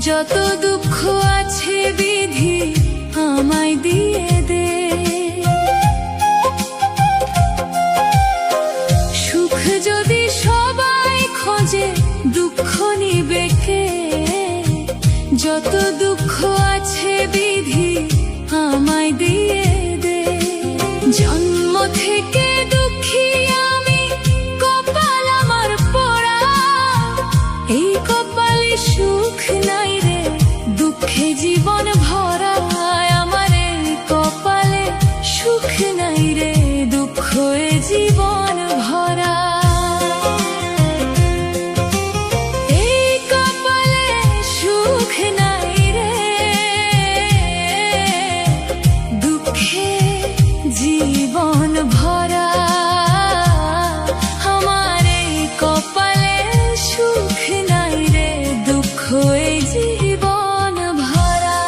যত দুঃখ আছে বিধি আমায় দিয়ে দে, সুখ যদি সবাই খোঁজে দুঃখ নিবে কে, যত দুঃখ আছে বিধি আমায় দিয়ে দে। জন্ম থেকে দুঃখী আমি, কপাল আমার পোড়া, এই কপালে সুখ নাই রে, দুঃখে জীবন ভরা। আমার এই কপালে সুখ নাই রে, দুঃখে জীবন ভরা। এই কপালে সুখ নাই রে, দুঃখে জীবন ভরা। আমার এই কপালে সুখ নাই রে, দুঃখে জীবন ভরা।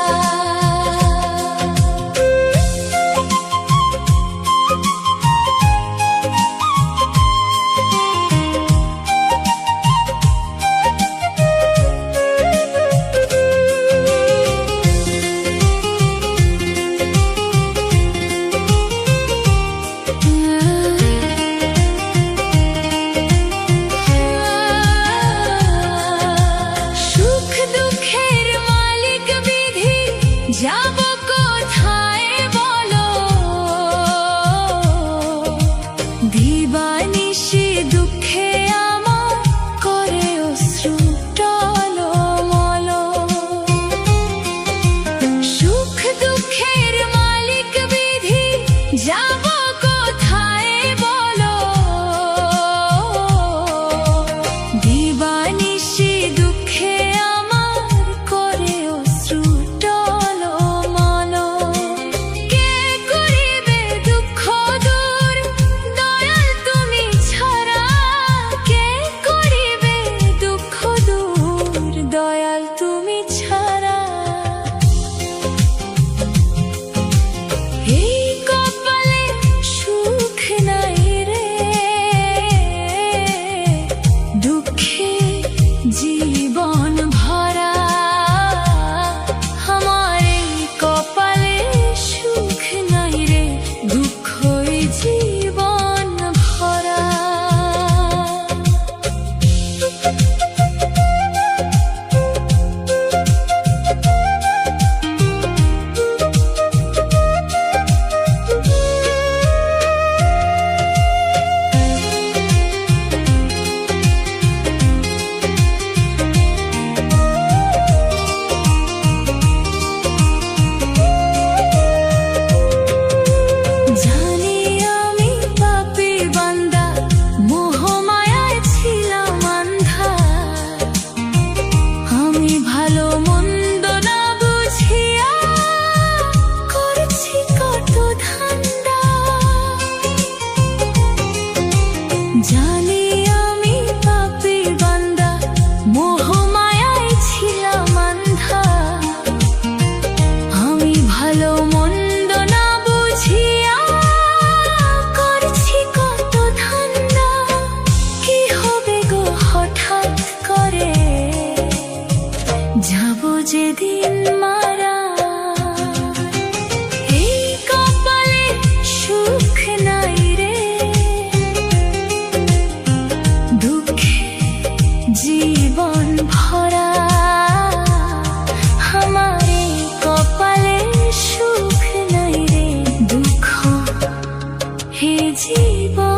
যাব কোথায় বলো, দিবানিশি দুঃখে আমার করে অশ্রু টলমল। সুখ দুঃখের মালিক বিধি, যাব কোথায় বলো, দিবানিশি দুঃখে আমার করে অশ্রু। জীবন ভরা আমার এই কপালে সুখ নাই রে, দুঃখই জীবন ভরা। জানি আমি পাপী বান্দা, মোহমায়ায় ছিলাম আন্ধা, আমি ভালো মন্দ না বুঝিয়া করছি কত ধান্দা। কি হবে গো হঠাৎ করে, যাব যেদিন মারা, এই কপালে সুখ নাই রে, জীবন ভরা। আমার এই কপালে হে জীবন